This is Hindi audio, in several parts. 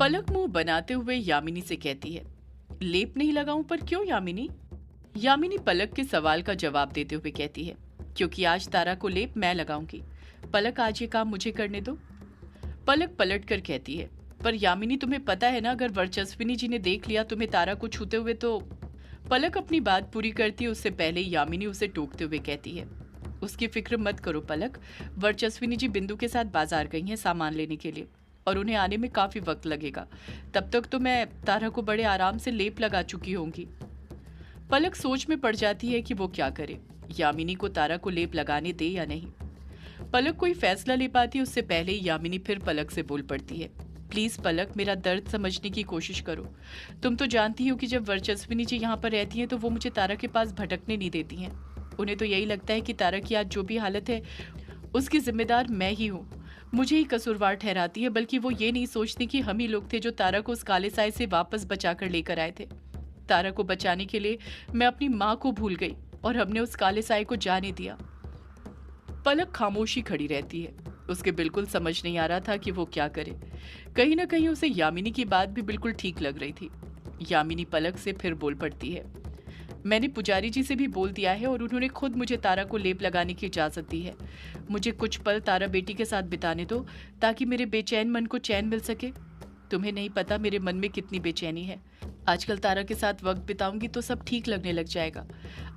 पलक मुंह बनाते हुए यामिनी से कहती है, लेप नहीं लगाऊं पर क्यों यामिनी? यामिनी पलक के सवाल का जवाब देते हुए कहती है, क्योंकि आज तारा को लेप मैं लगाऊंगी। पलक आज ये काम मुझे करने दो। पलक पलट कर कहती है, पर यामिनी तुम्हें पता है ना, अगर वर्चस्विनी जी ने देख लिया तुम्हें तारा को छूते हुए तो। पलक अपनी बात पूरी करती है उससे पहले यामिनी उसे टोकते हुए कहती है, उसकी फिक्र मत करो पलक, वर्चस्विनी जी बिंदु के साथ बाजार गई हैं सामान लेने के लिए और उन्हें आने में काफी वक्त लगेगा। तब तक तो मैं तारा को बड़े आराम से लेप लगा चुकी होंगी। पलक सोच में पड़ जाती है कि वो क्या करे, यामिनी को तारा को लेप लगाने दे या नहीं। पलक कोई फैसला ले पाती उससे पहले यामिनी फिर पलक से बोल पड़ती है, प्लीज पलक, मेरा दर्द समझने की कोशिश करो। तुम तो जानती हो कि जब वर्चस्विनी जी यहाँ पर रहती हैं तो वो मुझे तारा के पास भटकने नहीं देती हैं। उन्हें तो यही लगता है कि तारा की आज जो भी हालत है उसकी जिम्मेदार मैं ही हूँ, मुझे ही कसूरवार ठहराती है। बल्कि वो ये नहीं सोचती कि हम ही लोग थे जो तारा को उस काले साए से वापस बचाकर लेकर आए थे। तारा को बचाने के लिए मैं अपनी माँ को भूल गई और हमने उस काले साए को जाने दिया। पलक खामोशी खड़ी रहती है, उसके बिल्कुल समझ नहीं आ रहा था कि वो क्या करे। कहीं ना कहीं उसे यामिनी की बात भी बिल्कुल ठीक लग रही थी। यामिनी पलक से फिर बोल पड़ती है, मैंने पुजारी जी से भी बोल दिया है और उन्होंने खुद मुझे तारा को लेप लगाने की इजाजत दी है। मुझे कुछ पल तारा बेटी के साथ बिताने दो ताकि मेरे बेचैन मन को चैन मिल सके। तुम्हें नहीं पता मेरे मन में कितनी बेचैनी है। आजकल तारा के साथ वक्त बिताऊंगी तो सब ठीक लगने लग जाएगा।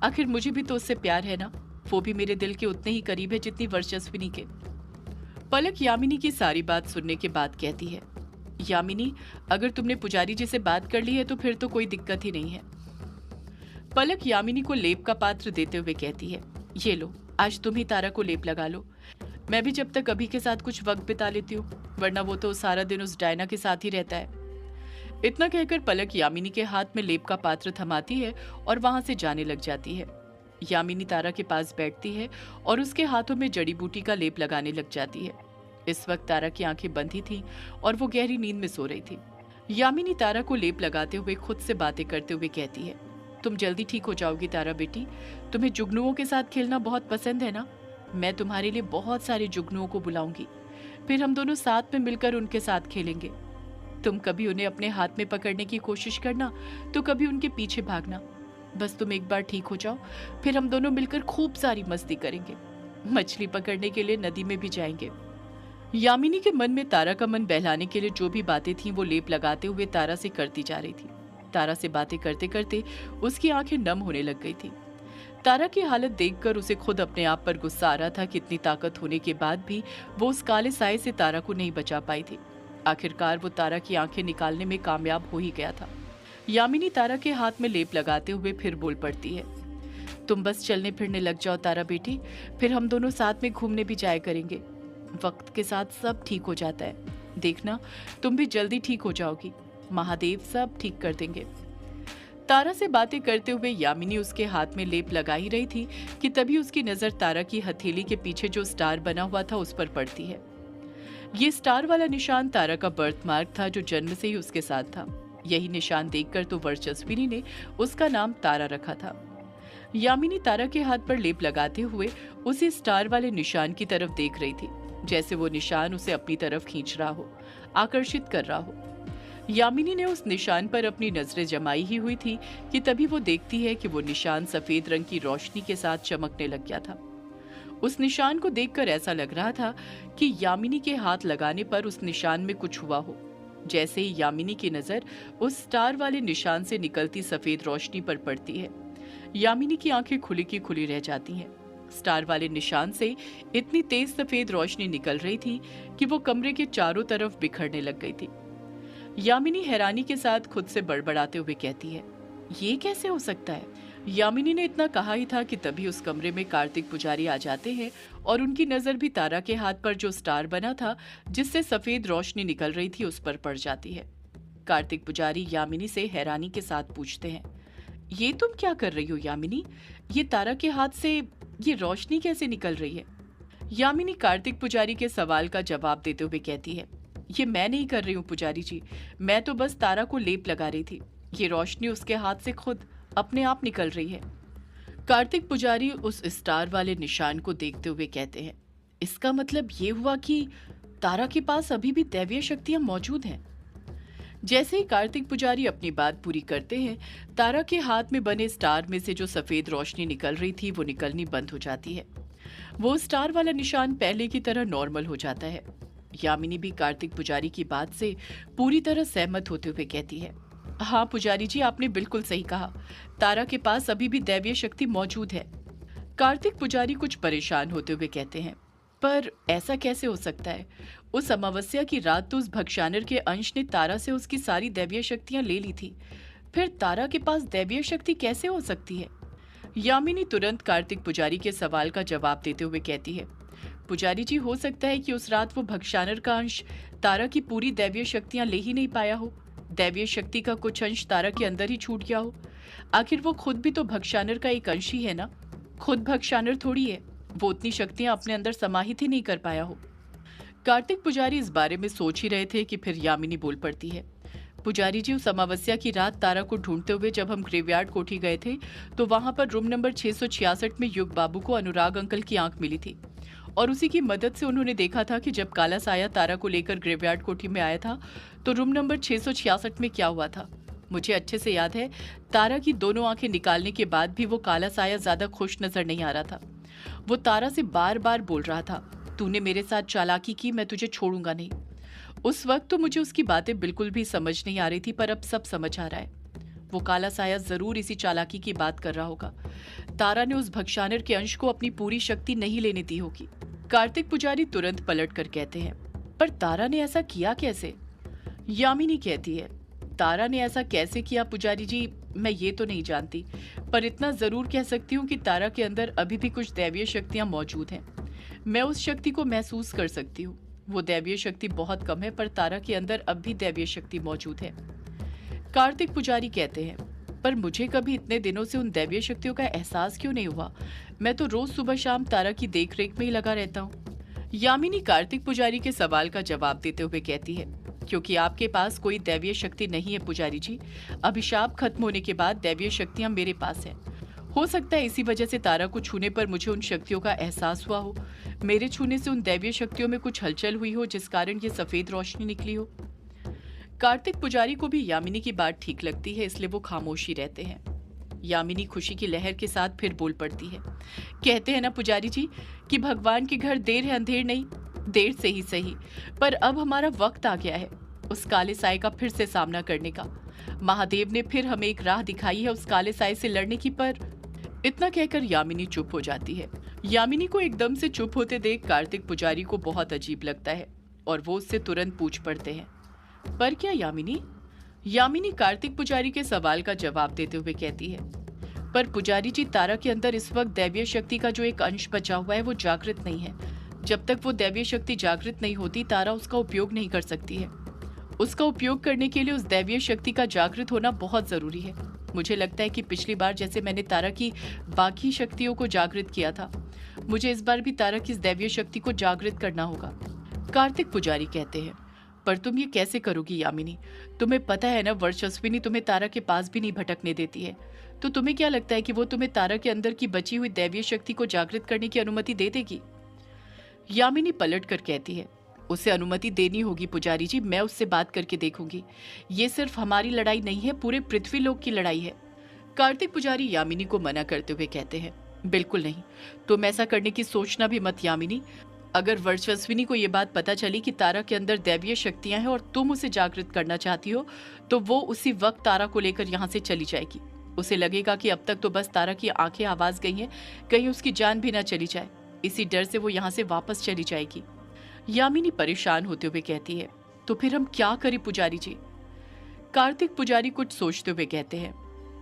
आखिर मुझे भी तो उससे प्यार है ना, वो भी मेरे दिल के उतने ही करीब है जितनी वर्चस्विनी के। पलक यामिनी की सारी बात सुनने के बाद कहती है, यामिनी, अगर तुमने पुजारी जी से बात कर ली है तो फिर तो कोई दिक्कत ही नहीं है। पलक यामिनी को लेप का पात्र देते हुए कहती है, ये लो, आज तुम ही तारा को लेप लगा लो। मैं भी जब तक अभी के साथ कुछ वक्त बिता लेती हूँ, वरना वो तो सारा दिन उस डायना के साथ ही रहता है। इतना कहकर पलक यामिनी के हाथ में लेप का पात्र थमाती है और वहां से जाने लग जाती है। यामिनी तारा के पास बैठती है और उसके हाथों में जड़ी बूटी का लेप लगाने लग जाती है। इस वक्त तारा की आंखें बंद ही थीं और वो गहरी नींद में सो रही थी। यामिनी तारा को लेप लगाते हुए खुद से बातें करते हुए कहती है, तुम जल्दी ठीक हो जाओगी तारा बेटी। तुम्हें जुगनुओं के साथ खेलना बहुत पसंद है ना? मैं तुम्हारे लिए बहुत सारे जुगनुओं को बुलाऊंगी, फिर हम दोनों साथ में मिलकर उनके साथ खेलेंगे। तुम कभी उन्हें अपने हाथ में पकड़ने की कोशिश करना तो कभी उनके पीछे भागना। बस तुम एक बार ठीक हो जाओ, फिर हम दोनों मिलकर खूब सारी मस्ती करेंगे। मछली पकड़ने के लिए नदी में भी जाएंगे। यामिनी के मन में तारा का मन बहलाने के लिए जो भी बातें थीं वो लेप लगाते हुए तारा से करती जा रही थी। तारा से बातें करते करते उसकी आंखें नम होने लग गई थी। तारा की हालत देखकर उसे खुद अपने आप पर गुस्सा आ रहा था कि इतनी ताकत होने के बाद भी वो उस काले साए से तारा को नहीं बचा पाई थी। आखिरकार वो तारा की आंखें निकालने में कामयाब हो ही गया था। यामिनी तारा के हाथ में लेप लगाते हुए फिर बोल पड़ती है, तुम बस चलने फिरने लग जाओ तारा बेटी, फिर हम दोनों साथ में घूमने भी जाया करेंगे। वक्त के साथ सब ठीक हो जाता है, देखना तुम भी जल्दी ठीक हो जाओगी। महादेव सब ठीक कर देंगे। तारा से बातें करते हुए यामिनी उसके हाथ में लेप लगा ही रही थी कि तभी उसकी नजर तारा की हथेली के पीछे जो स्टार बना हुआ था उस पर पड़ती है। ये स्टार वाला निशान तारा का बर्थ मार्क था जो जन्म से ही उसके साथ था। यही निशान देखकर तो वर्चस्विनी ने उसका नाम तारा रखा था। यामिनी तारा के हाथ पर लेप लगाते हुए उसी स्टार वाले निशान की तरफ देख रही थी, जैसे वो निशान उसे अपनी तरफ खींच रहा हो, आकर्षित कर रहा हो। यामिनी ने उस निशान पर अपनी नजरें जमाई ही हुई थी कि तभी वो देखती है कि वो निशान सफेद रंग की रोशनी के साथ चमकने लग गया था। उस निशान को देखकर ऐसा लग रहा था कि यामिनी के हाथ लगाने पर उस निशान में कुछ हुआ हो। जैसे ही यामिनी की नजर उस स्टार वाले निशान से निकलती सफेद रोशनी पर पड़ती है, यामिनी की आंखें खुली की खुली रह जाती हैं। स्टार वाले निशान से इतनी तेज सफेद रोशनी निकल रही थी कि वो कमरे के चारों तरफ बिखरने लग गई थी। यामिनी हैरानी के साथ खुद से बड़बड़ाते हुए कहती है, ये कैसे हो सकता है? यामिनी ने इतना कहा ही था कि तभी उस कमरे में कार्तिक पुजारी आ जाते हैं और उनकी नजर भी तारा के हाथ पर जो स्टार बना था जिससे सफेद रोशनी निकल रही थी उस पर पड़ जाती है। कार्तिक पुजारी यामिनी से हैरानी के साथ पूछते हैं, ये तुम क्या कर रही हो यामिनी? ये तारा के हाथ से ये रोशनी कैसे निकल रही है? यामिनी कार्तिक पुजारी के सवाल का जवाब देते हुए कहती है, ये मैं नहीं कर रही हूँ पुजारी जी, मैं तो बस तारा को लेप लगा रही थी। ये रोशनी उसके हाथ से खुद अपने आप निकल रही है। कार्तिक पुजारी उस स्टार वाले निशान को देखते हुए कहते हैं, इसका मतलब ये हुआ कि तारा के पास अभी भी दैवीय शक्तियां मौजूद हैं। जैसे ही कार्तिक पुजारी अपनी बात पूरी करते हैं, तारा के हाथ में बने स्टार में से जो सफेद रोशनी निकल रही थी वो निकलनी बंद हो जाती है। वो स्टार वाला निशान पहले की तरह नॉर्मल हो जाता है। यामिनी भी कार्तिक पुजारी की बात से पूरी तरह सहमत होते हुए कहती है, हाँ पुजारी जी, आपने बिल्कुल सही कहा। तारा के पास अभी भी दैवीय शक्ति मौजूद है। कार्तिक पुजारी कुछ परेशान होते हुए कहते हैं, पर ऐसा कैसे हो सकता है? उस अमावस्या की रात तो उस भक्षानर के अंश ने तारा से उसकी सारी दैवीय शक्तियां ले ली थी। फिर तारा के पास दैवीय शक्ति कैसे हो सकती है? यामिनी तुरंत कार्तिक पुजारी के सवाल का जवाब देते हुए कहती है, पुजारी जी, हो सकता है कि उस रात वो भक्षानर का अंश तारा की पूरी दैवीय शक्तियां ले ही नहीं पाया हो। दैवीय शक्ति का कुछ अंश तारा के अंदर ही छूट गया हो। आखिर वो खुद भी तो भक्षानर का एक अंश ही है ना। खुद भक्षानर थोड़ी है, वो उतनी शक्तियां अपने अंदर समाहित ही नहीं कर पाया हो। कार्तिक पुजारी इस बारे में सोच ही रहे थे कि फिर यामिनी बोल पड़ती है, पुजारी जी, उस अमावस्या की रात तारा को ढूंढते हुए जब हम ग्रेवयार्ड कोठी गए थे तो वहां पर रूम नंबर 666 में युग बाबू को अनुराग अंकल की आंख मिली थी और उसी की मदद से उन्होंने देखा था कि जब काला साया तारा को लेकर ग्रेवयार्ड कोठी में आया था तो रूम नंबर 666 में क्या हुआ था। मुझे अच्छे से याद है, तारा की दोनों आंखें निकालने के बाद भी वो काला साया ज्यादा खुश नजर नहीं आ रहा था। वो तारा से बार बार बोल रहा था, तूने मेरे साथ चालाकी की, मैं तुझे छोड़ूंगा नहीं। उस वक्त तो मुझे उसकी बातें बिल्कुल भी समझ नहीं आ रही थी, पर अब सब समझ आ रहा है। वो काला साया जरूर इसी चालाकी की बात कर रहा होगा। तारा ने उस भक्षानर के अंश को अपनी पूरी शक्ति नहीं लेने दी होगी। कार्तिक पुजारी तुरंत पलट कर कहते हैं, पर तारा ने ऐसा किया कैसे? यामिनी कहती है, तारा ने ऐसा कैसे किया पुजारी जी, मैं ये तो नहीं जानती, पर इतना जरूर कह सकती हूँ कि तारा के अंदर अभी भी कुछ दैवीय शक्तियां मौजूद हैं। मैं उस शक्ति को महसूस कर सकती हूँ। वो दैवीय शक्ति बहुत कम है, पर तारा के अंदर अब भी दैवीय शक्ति मौजूद है। कार्तिक पुजारी कहते हैं, पर मुझे कभी इतने दिनों से उन दैवीय शक्तियों का एहसास क्यों नहीं हुआ? मैं तो रोज सुबह शाम तारा की देख रेख में ही लगा रहता हूँ। यामिनी कार्तिक पुजारी के सवाल का जवाब देते हुए कहती है, क्योंकि आपके पास कोई दैवीय शक्ति नहीं है पुजारी जी। अभिशाप खत्म होने के बाद दैवीय शक्तियां मेरे पास है। हो सकता है इसी वजह से तारा को छूने पर मुझे उन शक्तियों का एहसास हुआ हो। मेरे छूने से उन दैवीय शक्तियों में कुछ हलचल हुई हो, जिस कारण ये सफेद रोशनी निकली हो। कार्तिक पुजारी को भी यामिनी की बात ठीक लगती है, इसलिए वो खामोश ही रहते हैं। यामिनी खुशी की लहर के साथ फिर बोल पड़ती है, कहते हैं ना पुजारी जी कि भगवान के घर देर है अंधेर नहीं। देर से ही सही, पर अब हमारा वक्त आ गया है उस काले साए का फिर से सामना करने का। महादेव ने फिर हमें एक राह दिखाई है उस काले साए से लड़ने की। पर इतना कहकर यामिनी चुप हो जाती है। यामिनी को एकदम से चुप होते देख कार्तिक पुजारी को बहुत अजीब लगता है और वो उससे तुरंत पूछ पड़ते हैं, पर क्या यामिनी? यामिनी कार्तिक पुजारी के सवाल का जवाब देते हुए कहती है, पर पुजारी जी, तारा के अंदर इस वक्त दैवीय शक्ति का जो एक अंश बचा हुआ है वो जागृत नहीं है। जब तक वो दैवीय शक्ति जागृत नहीं होती, तारा उसका उपयोग नहीं कर सकती है। उसका उपयोग करने के लिए उस दैवीय शक्ति का जागृत होना बहुत जरूरी है। मुझे लगता है कि पिछली बार जैसे मैंने तारा की बाकी शक्तियों को जागृत किया था, मुझे इस बार भी तारा की इस दैवीय शक्ति को जागृत करना होगा। कार्तिक पुजारी कहते हैं, पर तुम ये कैसे करोगी यामिनी? तुम्हें पता है ना, वर्चस्विनी तुम्हें तारा के पास भी नहीं भटकने देती है। तो तुम्हें क्या लगता है कि वो तुम्हें तारा के अंदर की बची हुई दैवीय शक्ति को जागृत करने की अनुमति दे देगी? यामिनी पलट कर कहती है, उसे अनुमति देनी होगी पुजारी जी, मैं उससे बात करके देखूंगी। ये सिर्फ हमारी लड़ाई नहीं है, पूरे पृथ्वी लोक की लड़ाई है। कार्तिक पुजारी यामिनी को मना करते हुए कहते हैं, बिल्कुल नहीं, तुम ऐसा करने की सोचना भी मत यामिनी। अगर वर्चस्विनी को यह बात पता चली कि तारा के अंदर दैवीय शक्तियां हैं और तुम उसे जागृत करना चाहती हो, तो वो उसी वक्त तारा को लेकर यहाँ से चली जाएगी। उसे लगेगा कि अब तक तो बस तारा की आंखें आवाज गई हैं, कहीं उसकी जान भी ना चली जाए। इसी डर से वो यहाँ से वापस चली जाएगी। यामिनी परेशान होते हुए कहती है, तो फिर हम क्या करें पुजारी जी? कार्तिक पुजारी कुछ सोचते हुए कहते हैं,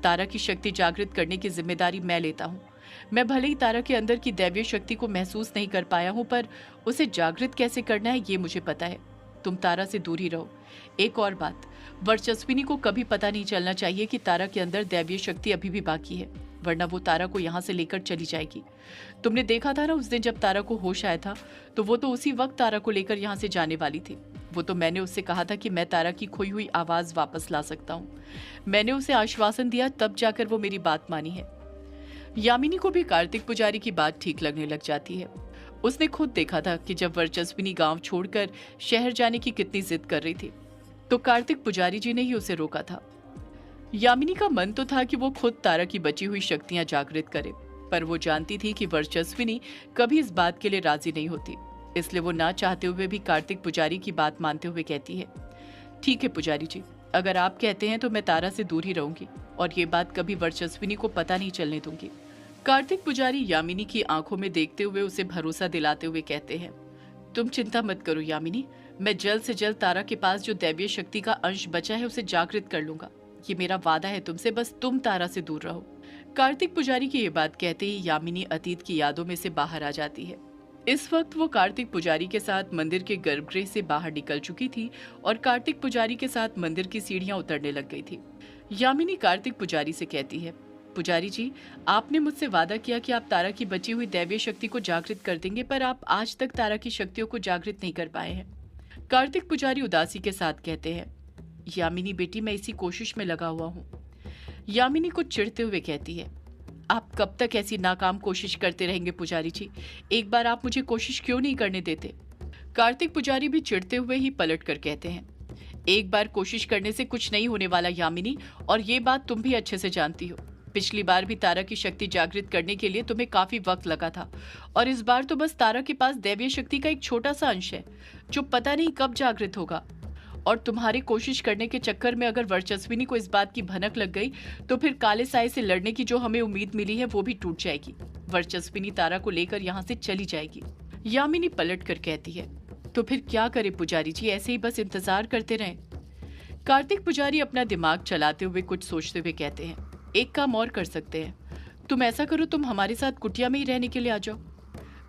तारा की शक्ति जागृत करने की जिम्मेदारी मैं लेता हूँ। मैं भले ही तारा के अंदर की दैवीय शक्ति को महसूस नहीं कर पाया हूँ, पर उसे जागृत कैसे करना है ये मुझे पता है। तुम तारा से दूर ही रहो। एक और बात, वर्चस्विनी को कभी पता नहीं चलना चाहिए कि तारा के अंदर दैवीय शक्ति अभी भी बाकी है, वरना वो तारा को यहाँ से लेकर चली जाएगी। तुमने देखा था ना उस दिन जब तारा को होश आया था, तो वो तो उसी वक्त तारा को लेकर यहाँ से जाने वाली थी। वो तो मैंने उससे कहा था कि मैं तारा की खोई हुई आवाज वापस ला सकता हूँ। मैंने उसे आश्वासन दिया, तब जाकर वो मेरी बात मानी है। यामिनी को भी कार्तिक पुजारी की बात ठीक लगने लग जाती है। उसने खुद देखा था कि जब वर्चस्विनी गांव छोड़कर शहर जाने की कितनी जिद कर रही थी। तो कार्तिक पुजारी जी ने ही उसे रोका था। यामिनी का मन तो था कि वो खुद तारा की बची हुई शक्तियां जागृत करे, पर वो जानती थी कि वर्चस्विनी कभी इस बात के लिए राजी नहीं होती। इसलिए वो ना चाहते हुए भी कार्तिक पुजारी की बात मानते हुए कहती है, ठीक है पुजारी जी, अगर आप कहते हैं तो मैं तारा से दूर ही रहूंगी और ये बात कभी वर्चस्विनी को पता नहीं चलने दूंगी। कार्तिक पुजारी यामिनी की आंखों में देखते हुए उसे भरोसा दिलाते हुए कहते हैं, तुम चिंता मत करो यामिनी, मैं जल्द से जल्द तारा के पास जो दैवीय शक्ति का अंश बचा है उसे जागृत कर लूंगा। ये मेरा वादा है तुमसे, बस तुम तारा से दूर रहो। कार्तिक पुजारी की ये बात कहते ही यामिनी अतीत की यादों में से बाहर आ जाती है। इस वक्त वो कार्तिक पुजारी के साथ मंदिर के गर्भगृह से बाहर निकल चुकी थी और कार्तिक पुजारी के साथ मंदिर की सीढ़ियां उतरने लग गई थी। यामिनी कार्तिक पुजारी से कहती है, पुजारी जी, आपने मुझसे वादा किया कि आप तारा की बची हुई दैवीय शक्ति को जागृत कर देंगे, पर आप आज तक तारा की शक्तियों को जागृत नहीं कर पाए हैं। कार्तिक पुजारी उदासी के साथ कहते हैं, यामिनी बेटी, मैं इसी कोशिश में लगा हुआ हूँ। यामिनी को चिढ़ते हुए कहती है, आप कब तक ऐसी नाकाम कोशिश करते रहेंगे पुजारी जी, एक बार आप मुझे कोशिश क्यों नहीं करने देते। कार्तिक पुजारी भी चिढ़ते हुए ही पलट कर कहते हैं, एक बार कोशिश करने से कुछ नहीं होने वाला यामिनी, और ये बात तुम भी अच्छे से जानती हो। पिछली बार भी तारा की शक्ति जागृत करने के लिए तुम्हें काफी वक्त लगा था, और इस बार तो बस तारा के पास दैवीय शक्ति का एक छोटा सा अंश है जो पता नहीं कब जागृत होगा। और तुम्हारी कोशिश करने के चक्कर में अगर वर्चस्विनी को इस बात की भनक लग गई तो फिर काले साए से लड़ने की जो हमें उम्मीद मिली है वो भी टूट जाएगी। वर्चस्विनी तारा को लेकर यहाँ से चली जाएगी। यामिनी पलट कर कहती है, तो फिर क्या करे पुजारी जी, ऐसे ही बस इंतजार करते रहें। कार्तिक पुजारी अपना दिमाग चलाते हुए कुछ सोचते हुए कहते हैं, एक काम और कर सकते हैं, तुम ऐसा करो, तुम हमारे साथ कुटिया में ही रहने के लिए आ जाओ।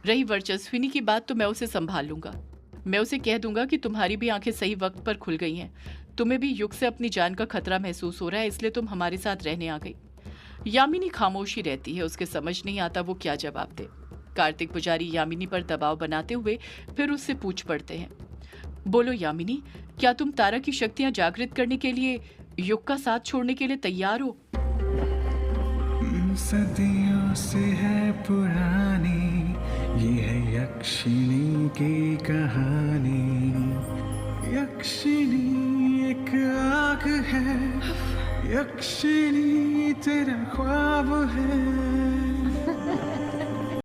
रही वर्चस्विनी की बात तो मैं उसे संभाल लूंगा। मैं उसे कह दूंगा कि तुम्हारी भी आंखें सही वक्त पर खुल गई हैं, तुम्हें भी युग से अपनी जान का खतरा महसूस हो रहा है, इसलिए तुम हमारे साथ रहने आ गई। यामिनी खामोशी रहती है, उसके समझ नहीं आता वो क्या जवाब दे। कार्तिक पुजारी यामिनी पर दबाव बनाते हुए फिर उससे पूछ पड़ते हैं, बोलो यामिनी, क्या तुम तारा की शक्तियां जागृत करने के लिए युग का साथ छोड़ने के लिए तैयार हो? सदियों से है पुरानी ये है यक्षिणी की कहानी। यक्षिणी एक आग है, यक्षिणी तेरा ख्वाब है।